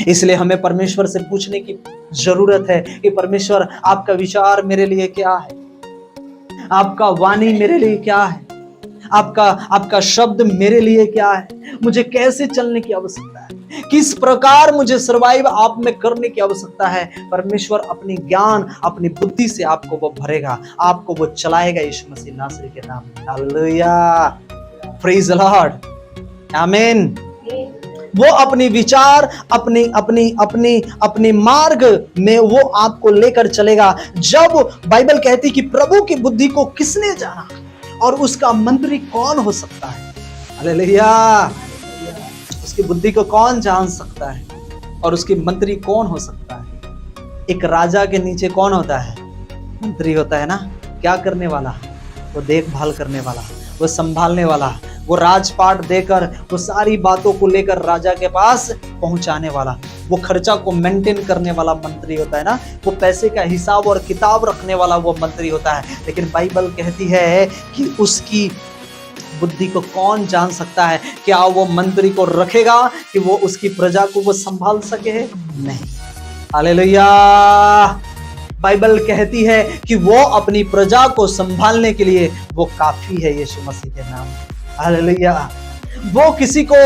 इसलिए हमें परमेश्वर से पूछने की जरूरत है कि परमेश्वर आपका विचार मेरे लिए क्या है, आपका वाणी मेरे लिए क्या है, आपका शब्द मेरे लिए क्या है, मुझे कैसे चलने की आवश्यकता है, किस प्रकार मुझे सर्वाइव आप में करने की आवश्यकता है। परमेश्वर अपनी ज्ञान अपनी बुद्धि से आपको वो भरेगा, आपको वो चलाएगा यीशु मसीह नासरी के नाम में। हालेलुया, प्रेज द लॉर्ड, आमीन। वो अपनी विचार अपनी अपनी अपनी अपनी मार्ग में वो आपको लेकर चलेगा। जब बाइबल कहती कि प्रभु की बुद्धि को किसने जाना और उसका मंत्री कौन हो सकता है। हालेलुया, उसकी बुद्धि को कौन जान सकता है और उसकी मंत्री कौन हो सकता है। एक राजा के नीचे कौन होता है, मंत्री होता है ना। क्या करने वाला, वो देखभाल करने वाला, वो संभालने वाला, वो राजपाट देकर वो सारी बातों को लेकर राजा के पास पहुंचाने वाला, वो खर्चा को मेंटेन करने वाला मंत्री होता है ना। वो पैसे का हिसाब और किताब रखने वाला वो मंत्री होता है। लेकिन बाइबल कहती है कि उसकी बुद्धि को कौन जान सकता है। क्या वो मंत्री को रखेगा कि वो उसकी प्रजा को वो संभाल सके? नहीं। हालेलुया, बाइबल कहती है कि वो अपनी प्रजा को संभालने के लिए वो काफी है यीशु मसीह के नाम। हालेलुया, वो किसी को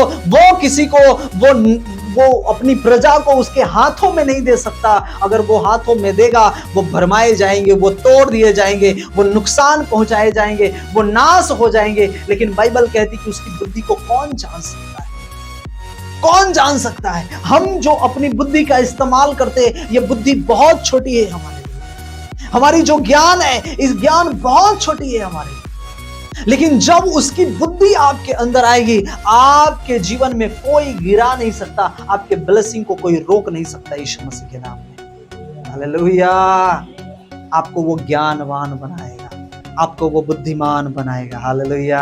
वो अपनी प्रजा को उसके हाथों में नहीं दे सकता। अगर वो हाथों में देगा वो भरमाए जाएंगे, वो तोड़ दिए जाएंगे, वो नुकसान पहुंचाए जाएंगे, वो नाश हो जाएंगे। लेकिन बाइबल कहती कि उसकी बुद्धि को कौन जान सकता है, कौन जान सकता है। हम जो अपनी बुद्धि का इस्तेमाल करते हैं, ये बुद्धि बहुत छोटी है हमारे लिए। हमारी जो ज्ञान है, इस ज्ञान बहुत छोटी है हमारे लिए। लेकिन जब उसकी बुद्धि आपके अंदर आएगी, आपके जीवन में कोई गिरा नहीं सकता, आपके ब्लेसिंग को कोई रोक नहीं सकता यीशु मसीह के नाम में। हालेलुया, आपको वो ज्ञानवान बनाएगा, आपको वो बुद्धिमान बनाएगा। हालेलुया,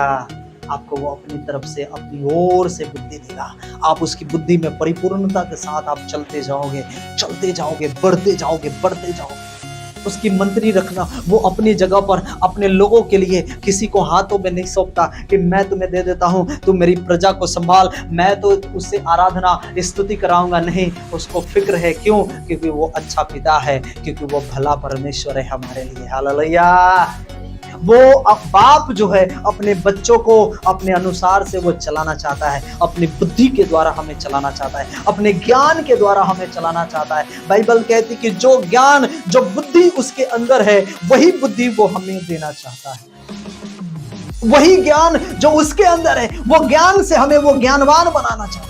आपको वो अपनी तरफ से अपनी ओर से बुद्धि देगा। आप उसकी बुद्धि में परिपूर्णता के साथ आप चलते जाओगे, बढ़ते जाओगे। उसकी मंत्री रखना, वो अपनी जगह पर अपने लोगों के लिए किसी को हाथों में नहीं सौंपता कि मैं तुम्हें दे देता हूं, तुम मेरी प्रजा को संभाल, मैं तो उससे आराधना स्तुति कराऊंगा। नहीं, उसको फिक्र है। क्यों? क्योंकि वो अच्छा पिता है, क्योंकि वो भला परमेश्वर है हमारे लिए। हालेलुया, वो बाप जो है अपने बच्चों को अपने अनुसार से वो चलाना चाहता है, अपनी बुद्धि के द्वारा हमें चलाना चाहता है, अपने ज्ञान के द्वारा हमें चलाना चाहता है। बाइबल कहती कि जो ज्ञान जो बुद्धि उसके अंदर है, वही बुद्धि वो हमें देना चाहता है। वही ज्ञान जो उसके अंदर है, वो ज्ञान से हमें वो ज्ञानवान बनाना चाहता है।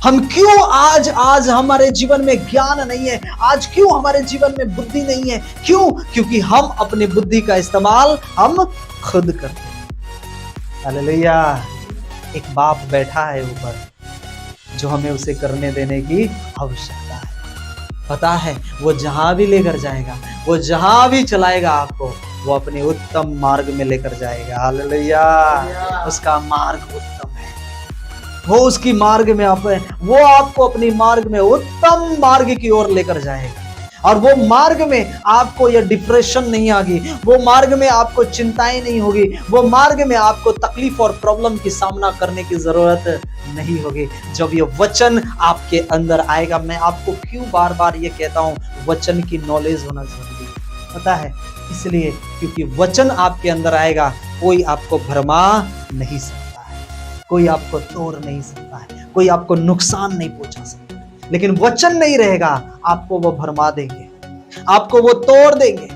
हम क्यों आज हमारे जीवन में ज्ञान नहीं है, आज क्यों हमारे जीवन में बुद्धि नहीं है? क्यों? क्योंकि हम अपनी बुद्धि का इस्तेमाल हम खुद करते हैं। हालेलुया, एक बाप बैठा है ऊपर जो हमें उसे करने देने की आवश्यकता है। पता है वो जहां भी लेकर जाएगा, वो जहां भी चलाएगा आपको, वो अपने उत्तम मार्ग में लेकर जाएगा। हालेलुया, उसका मार्ग उत्तम है। वो उसकी मार्ग में वो आपको अपनी मार्ग में उत्तम मार्ग की ओर लेकर जाएगा। और वो मार्ग में आपको ये डिप्रेशन नहीं आएगी, वो मार्ग में आपको चिंताएं नहीं होगी, वो मार्ग में आपको तकलीफ और प्रॉब्लम की सामना करने की जरूरत नहीं होगी। जब ये वचन आपके अंदर आएगा, मैं आपको क्यों बार बार ये कहता हूँ, वचन की नॉलेज होना जरूरी है। पता है, इसलिए क्योंकि वचन आपके अंदर आएगा, कोई आपको भरमा नहीं सकता, कोई आपको तोड़ नहीं सकता है, कोई आपको नुकसान नहीं पहुंचा सकता। लेकिन वचन नहीं रहेगा, आपको वो भरमा देंगे, आपको वो तोड़ देंगे।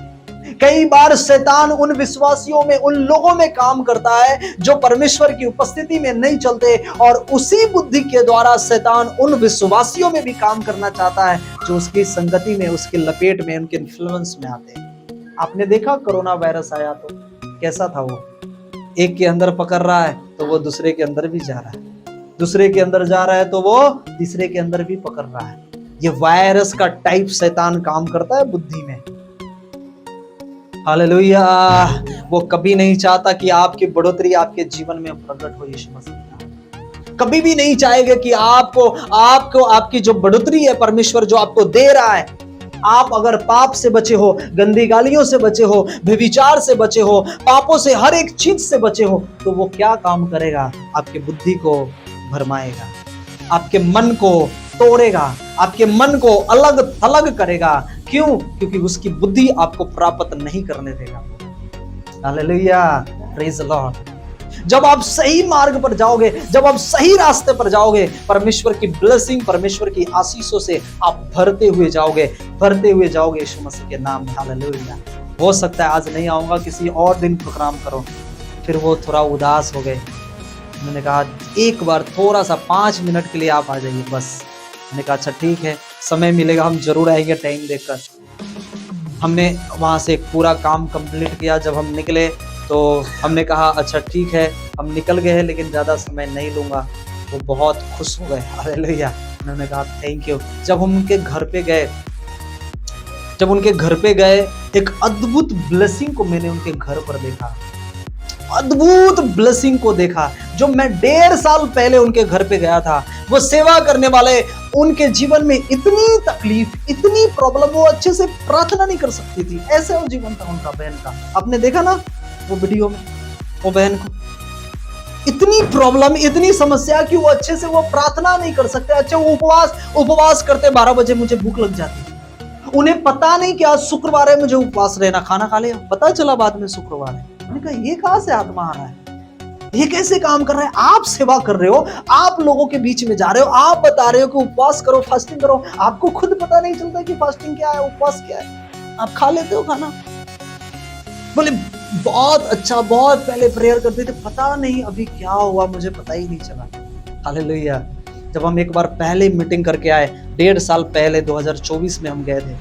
कई बार शैतान उन विश्वासियों में, उन लोगों में काम करता है जो परमेश्वर की उपस्थिति में नहीं चलते, और उसी बुद्धि के द्वारा शैतान उन विश्वासियों में भी काम करना चाहता है जो उसकी संगति में, उसके लपेट में, उनके इन्फ्लुएंस में आते हैं। आपने देखा कोरोना वायरस आया तो कैसा था? वो एक के अंदर पकड़ रहा है तो वो दूसरे के अंदर भी जा रहा है, दूसरे के अंदर जा रहा है तो वो तीसरे के अंदर भी पकड़ रहा है। ये वायरस का टाइप शैतान काम करता है बुद्धि में। हालेलुया, वो कभी नहीं चाहता कि आपकी बढ़ोतरी आपके जीवन में प्रकट हो। यीशु मसीह कभी भी नहीं चाहेगा कि आपको आपकी जो बढ़ोतरी है परमेश्वर जो आपको दे रहा है, आप अगर पाप से बचे हो, गंदी गालियों से बचे हो, व्यभिचार से बचे हो, पापों से, हर एक चीज से बचे हो, तो वो क्या काम करेगा? आपकी बुद्धि को भरमाएगा, आपके मन को तोड़ेगा, आपके मन को अलग थलग करेगा। क्यों? क्योंकि उसकी बुद्धि आपको प्राप्त नहीं करने देगा। Hallelujah, praise the Lord. जब आप सही मार्ग पर जाओगे, जब आप सही रास्ते पर जाओगे, परमेश्वर की ब्लेसिंग, परमेश्वर की आशीषों से आप भरते हुए जाओगे, भरते हुए जाओगे यीशु मसीह के नाम में। हालेलुया। हो सकता है आज नहीं आऊंगा, किसी और दिन प्रोग्राम करो। फिर वो थोड़ा उदास हो गए। मैंने कहा एक बार थोड़ा सा 5 मिनट के लिए आप आ जाइए बस। मैंने कहा अच्छा ठीक है, समय मिलेगा हम जरूर आएंगे टाइम देखकर। हमने वहाँ से एक पूरा काम कंप्लीट किया। जब हम निकले तो हमने कहा अच्छा ठीक है, हम निकल गए हैं लेकिन ज़्यादा समय नहीं लूँगा। वो बहुत खुश हो गए। हालेलुया। उन्होंने कहा थैंक यू। जब हम उनके घर पे गए, एक अद्भुत ब्लेसिंग को मैंने उनके घर पर देखा। अद्भुत ब्लेसिंग को देखा जो मैं 1.5 साल पहले उनके घर पे गया था। वो सेवा करने वाले, उनके जीवन में इतनी तकलीफ, इतनी प्रॉब्लम, वो अच्छे से प्रार्थना नहीं कर सकती थी। ऐसे वो जीवन था उनका, बहन का। आपने देखा ना वो वीडियो में, वो बहन को इतनी प्रॉब्लम, इतनी समस्या कि वो अच्छे से वो प्रार्थना नहीं कर सकते। अच्छे वो उपवास करते। 12 बजे मुझे भूख लग जाती। उन्हें पता नहीं कि आज शुक्रवार है, मुझे उपवास रहना। खाना खा लिया, पता चला बाद में शुक्रवार है। मैंने कहा ये कहां से आत्मा आ रहा है, ये कैसे काम कर रहा है? आप सेवा कर रहे हो, आप लोगों के बीच में जा रहे हो, आप बता रहे हो कि उपवास करो, फास्टिंग करो, आपको खुद पता नहीं चलता कि फास्टिंग क्या है, उपवास क्या है। आप खा लेते हो खाना। बोले बहुत अच्छा, बहुत पहले प्रेयर करते थे, पता नहीं अभी क्या हुआ, मुझे पता ही नहीं चला। हालेलुया। जब हम एक बार पहले मीटिंग करके आए, 1.5 साल पहले 2024 में हम गए थे,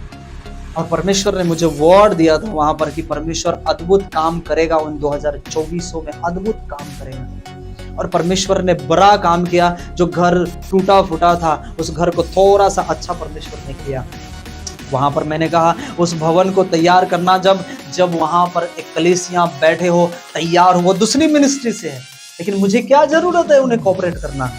और परमेश्वर ने मुझे वर्ड दिया था वहां पर कि परमेश्वर अद्भुत काम करेगा। उन 2024 में अद्भुत काम करेगा। और परमेश्वर ने बड़ा काम किया। जो घर टूटा फूटा था, उस घर को थोड़ा सा अच्छा परमेश्वर ने किया। वहां पर मैंने कहा उस भवन को तैयार करना। जब वहां पर एक कलीसिया बैठे हो, तैयार हो, वो दूसरी मिनिस्ट्री से है, लेकिन मुझे क्या जरूरत है उन्हें कोऑपरेट करना?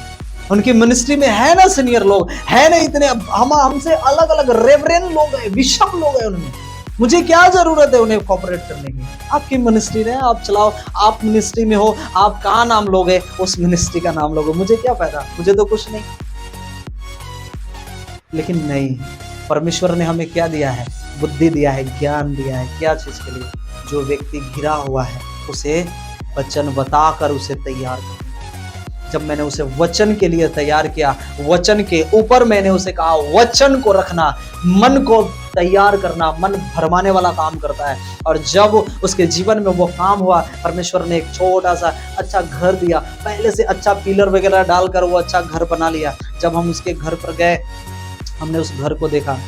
उनकी मिनिस्ट्री में है ना सीनियर लोग, है ना इतने हमसे अलग अलग रेवरेंड लोग हैं, बिशप लोग हैं उनमें। मुझे क्या जरूरत है उन्हें कोऑपरेट करने की? आपकी मिनिस्ट्री है, आप चलाओ। आप मिनिस्ट्री में हो, आप कहाँ नाम लोगे, उस मिनिस्ट्री का नाम लोगे। मुझे क्या फायदा, मुझे तो कुछ नहीं। लेकिन नहीं, परमेश्वर ने हमें क्या दिया है? बुद्धि दिया है, ज्ञान दिया है। क्या चीज के लिए? जो व्यक्ति घिरा हुआ है उसे वचन बताकर उसे तैयार कर। जब मैंने उसे वचन के लिए तैयार किया, वचन के ऊपर मैंने उसे कहा वचन को रखना, मन को तैयार करना, मन भरमाने वाला काम करता है। और जब उसके जीवन में वो काम हुआ, परमेश्वर ने एक छोटा सा अच्छा घर दिया। पहले से अच्छा पिलर वगैरह डालकर वो अच्छा घर बना लिया। जब हम उसके घर पर गए, हमने उस घर को देखा,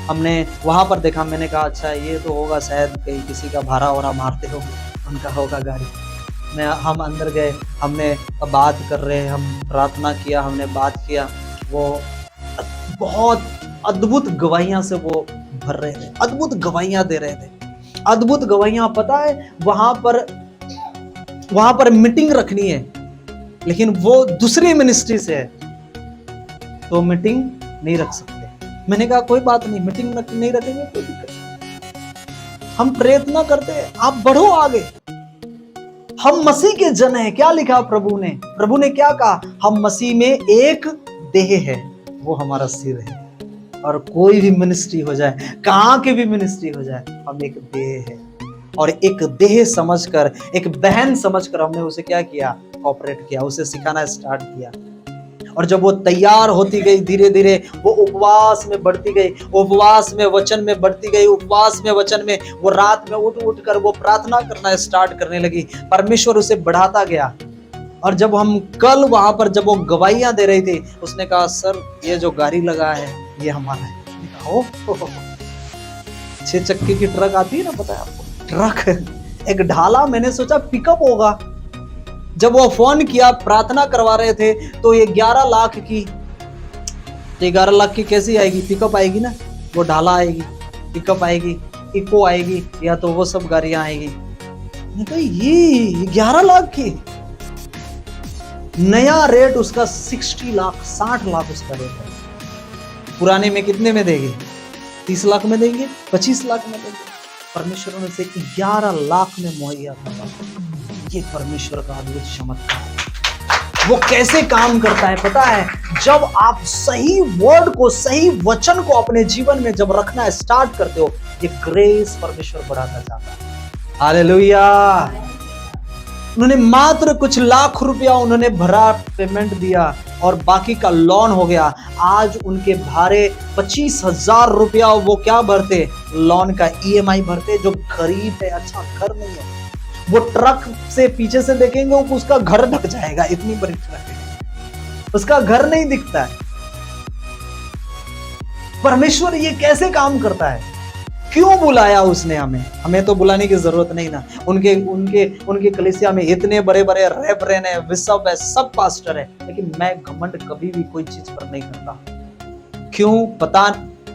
हमने वहां पर देखा। मैंने कहा अच्छा ये तो होगा शायद कहीं किसी का भाड़ा वारा मारते हो, उनका होगा गाड़ी। हम अंदर गए, हमने बात कर रहे हैं, हम प्रार्थना किया, हमने बात किया। वो बहुत अद्भुत गवाहियां से वो भर रहे थे, अद्भुत गवाहियां दे रहे थे, अद्भुत गवाहियां। पता है वहां पर मीटिंग रखनी है, लेकिन वो दूसरी मिनिस्ट्री से है, तो मीटिंग नहीं रख सकते। मैंने कहा कोई बात नहीं, मीटिंग नहीं रखेंगे, कोई दिक्कत नहीं। हम प्रयत्न करते हैं, आप बढ़ो आगे। हम मसीह के जन हैं। क्या लिखा प्रभु ने क्या कहा? हम मसीह में एक देह है, वो हमारा सिर है। और कोई भी मिनिस्ट्री हो जाए, कहां की भी मिनिस्ट्री हो जाए, हम एक देह है। और एक देह समझकर, एक बहन समझकर हमने उसे क्या किया? कोऑपरेट किया, उसे सिखाना स्टार्ट किया। और जब वो तैयार होती गई, धीरे धीरे वो उपवास में बढ़ती गई, उपवास में वचन में बढ़ती गई, उपवास में वचन में वो रात में उठ कर वो प्रार्थना करना स्टार्ट करने लगी। परमेश्वर उसे बढ़ाता गया। और जब हम कल वहां पर जब वो गवाहियां दे रही थी, उसने कहा सर ये जो गाड़ी लगा है ये हमारा है। 6 चक्के की ट्रक आती है ना, पता है आपको? ट्रक, एक ढाला। मैंने सोचा पिकअप होगा। जब वो फोन किया, प्रार्थना करवा रहे थे, तो ये 11 लाख की, 11 लाख की कैसी आएगी? पिकअप आएगी ना, वो ढाला आएगी, पिकअप आएगी, इको आएगी, या तो वो सब गाड़ियां आएगी। तो ये 11 लाख की, नया रेट उसका 60 लाख, 60 लाख उसका रेट है। पुराने में कितने में देंगे? 30 लाख में देंगे, 25 लाख में देंगे। परमेश्वर ने से 11 लाख में मुहैया करवा। ये परमेश्वर का अद्भुत चमत्कार। वो कैसे काम करता है पता है? जब आप सही वर्ड को, सही वचन को अपने जीवन में जब रखना स्टार्ट करते हो, ये ग्रेस परमेश्वर बढ़ाता जाता है। हालेलुया। उन्होंने मात्र कुछ लाख रुपया उन्होंने भरा, पेमेंट दिया और बाकी का लोन हो गया। आज उनके भारे 25,000 रुपया वो क्या भरते? लोन का EMI भरते। जो गरीब है, अच्छा घर नहीं है, वो ट्रक से पीछे से देखेंगे उसका घर ढक जाएगा, इतनी बड़ी ट्रक है, उसका घर नहीं दिखता है। परमेश्वर ये कैसे काम करता है? क्यों बुलाया उसने हमें? हमें तो बुलाने की जरूरत नहीं ना। उनके उनके उनके कलीसिया में इतने बड़े बड़े रेवरेंड है, बिशप है, सब पास्टर है, लेकिन मैं घमंड कभी भी कोई चीज पर नहीं करता। क्यों?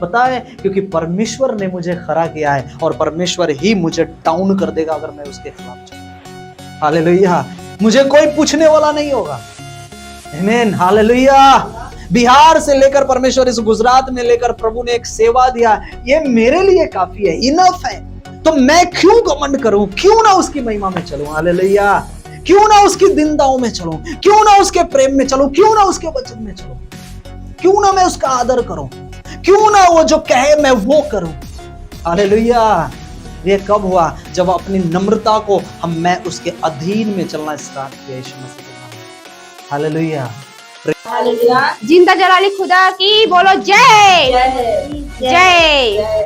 पता है, क्योंकि परमेश्वर ने मुझे खड़ा किया है और परमेश्वर ही मुझे डाउन कर देगा अगर मैं उसके खिलाफ चलूं। हालेलुया। मुझे कोई पूछने वाला नहीं होगा। आमीन। हालेलुया। बिहार से लेकर परमेश्वर इस गुजरात में लेकर प्रभु ने एक सेवा दिया, ये मेरे लिए काफी है, इनफ है। तो मैं क्यों घमंड करूं? क्यों ना उसकी महिमा में चलूं? हालेलुया। क्यों ना उसकी दीनताओं में चलूं? क्यों ना उसके प्रेम में चलूं? क्यों ना उसके वचन में चलूं? क्यों ना मैं उसका आदर करूं? क्यों ना वो जो कहे मैं वो करूं? हालेलुया। ये कब हुआ? जब अपनी नम्रता को मैं उसके अधीन में चलना स्टार्ट किया यीशु मसीह के नाम। हालेलुया। जिंदा जलाली खुदा की बोलो जय जय।